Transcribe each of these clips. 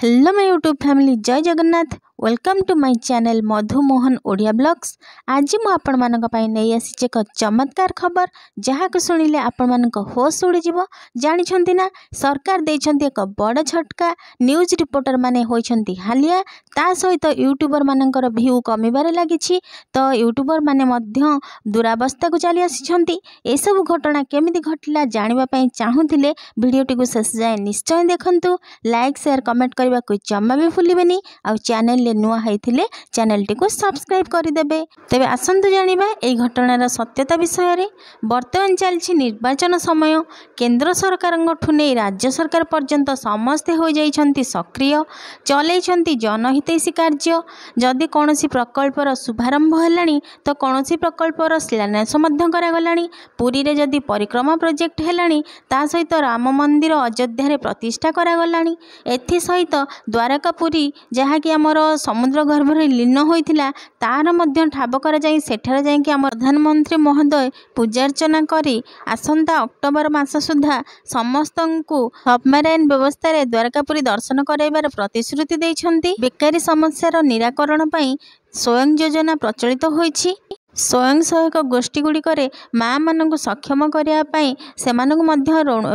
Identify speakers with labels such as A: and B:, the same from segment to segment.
A: Hello my YouTube family जय Jagannath welcome to my channel Madhu Mohan Odia blogs. आज मु आपण मानक पई नै आसी एक चमत्कार खबर जहाँ को सुनिले आपण मानक होश उड़ी जीवो। जानि छंती ना सरकार देइछंती एक बड़ झटका। न्यूज रिपोर्टर माने होइछंती हालिया ता सहित यूट्यूबर मानकर व्यू कमिबारे लागिछि। तो यूट्यूबर माने मध्य दुरावस्था को चली आसिछंती। ए सब घटना केमिति घटिला जानिबा पई चाहुथिले वीडियोटी को शेष जाए निश्चय देखंतु। लाइक शेयर कमेंट करबा को जम्मा भी भूलिबेनी। आ चैनल ले नुआ हैथिले चैनल टी को सब्सक्राइब कर देबे। तेबे आसंतु जानिबा एई घटनार सत्यता विषय रे। वर्तमान चलछि निर्वाचन समय। केंद्र सरकार ठुने राज्य सरकार पर्यंत समस्ते हो जाइछंती सक्रिय चलैछंती जनहितैषी कार्य। जदि कोनोसी प्रकल्पर शुभारंभ हेलानी तो कोनोसी प्रकल्पर शिलान्यास मध्य करागलानी। पुरी रे जदि परिक्रमा प्रोजेक्ट हेलानी ता सहित राम मंदिर अयोध्या रे प्रतिष्ठा करागलानी। एथि सहित द्वारका पुरी जहाँ कि आमर समुद्र गर्भ में लीन होइथिला तार मध्य ठाब करा जाई सेठारे जाई कि आम प्रधानमंत्री महोदय पूजार्चना करी आसंता अक्टोबर मास सुधा समस्तंकु सबमरीन व्यवस्था रे द्वारकापुरी दर्शन कराइबार प्रतिश्रुति देइछंती। बेकारी समस्यार निराकरण पई स्वयं योजना प्रचलित होइछि। स्वयं सहायक गोष्ठी गुड़िकरे माँ मानक सक्षम करने से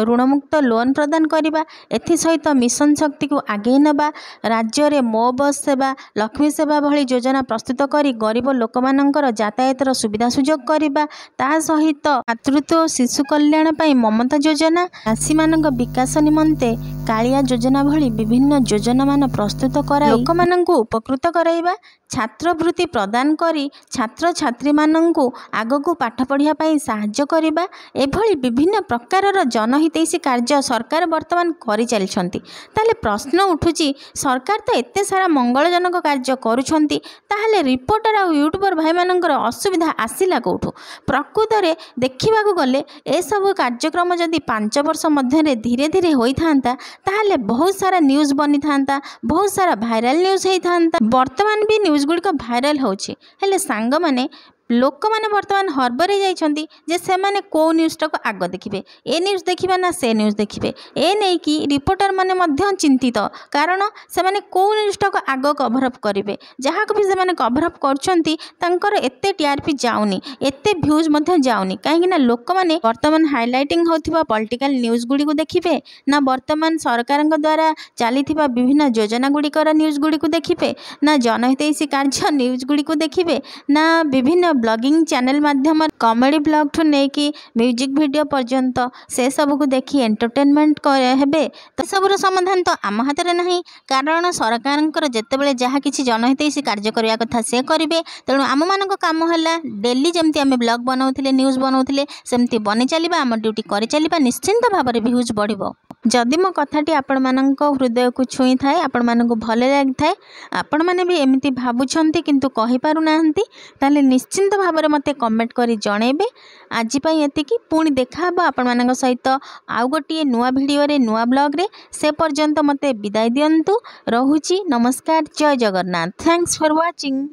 A: ऋणमुक्त लोन प्रदान करने एथि सहित मिशन शक्ति को आगे नवा राज्य में मो बस सेवा लक्ष्मी सेवा भली योजना प्रस्तुत करी गरीब लोक मानकर यातायातर सुविधा सुजोग करने ता सहित मातृत्व और शिशु कल्याण पई ममता योजना चाषी मानक विकास निमंते कालिया योजना भली विभिन्न योजना मान प्रस्तुत कर लोक मानक उपकृत कराइबा छात्रवृत्ति प्रदान करी छात्र छात्री मानंकु आगकू पाठ पढ़िया पई साहाय्य करिबा एभली विभिन्न प्रकारर जनहितैषी कार्य सरकार वर्तमान करि चलिछंती। ताले प्रश्न उठुची सरकार तो एते सारा मंगलजनक कार्य करूछंती ताहले रिपोर्टर आ यूट्यूबर भाई मानकर असुविधा आसिला कोठु। प्रकृत रे देखिबाकू गले ए सब कार्यक्रम जदि 5 वर्ष मध्य धीरे धीरे होई थांता ताहले बहुत सारा न्यूज बनी थांता बहुत सारा भाइराल न्यूज होई थांता। वर्तमान भी न्यूज गुड़िक भाइराल होछि हेले सांग माने लोक माने वर्तमान हर्बर जाइछंती जे से माने को न्यूज टाको आग देखिबे ए न्यूज देखिबे ना से न्यूज देखिबे ए नै कि रिपोर्टर माने मध्य चिंतित कारण से माने को न्यूज टाको आग कवर अप करिवे जहा को भी से माने कवर अप करछंती तांकर एते टीआरपी जाउनी एते व्यूज मध्य जाउनी काहे कि ना लोक माने वर्तमान हाइलाइटिंग होथिबा पॉलिटिकल न्यूज गुडी को देखिबे ना वर्तमान सरकारक द्वारा चलीथिबा विभिन्न योजना गुडी कर न्यूज गुडी को देखिबे ना जनहितैषी कार्य न्यूज गुडी को देखिबे ना विभिन्न ब्लॉगिंग चैनल माध्यम कॉमेडी ब्लॉग ठू नहीं कि म्यूजिक वीडियो पर्यंत से सब को देखी एंटरटेनमेंट हेबे तो सबुर समाधान तो आम हाथ में नहीं कारण सरकार जितेबाला जहाँ किसी जनहितैषी कार्य करने कथा से करेंगे। तेणु आम मान काम है डेली जमती आम ब्लॉग बनाऊे न्यूज बनाऊे सेमती बनी चलवा आम ड्यूटी कर चलवा निश्चिंत भाव में व्यूज बढ़ो। जदि मो कथाटी आपण मानक हृदय को छुई थाए आपण मानक भल लगी थाए आपण माने भी एमती भावुछंती किंतु कहि पारु नाहंती ताले निश्चिंत भाव में मते कमेंट करी जणेबे। आज पई एतिकी पुणी देखा हबो आपण मानक सहित आउ गोटिए नुआ वीडियो रे नुआ ब्लॉग रे से पर्यंत मते विदाय दियंतु। रहुची नमस्कार जय जगन्नाथ। Thanks for watching.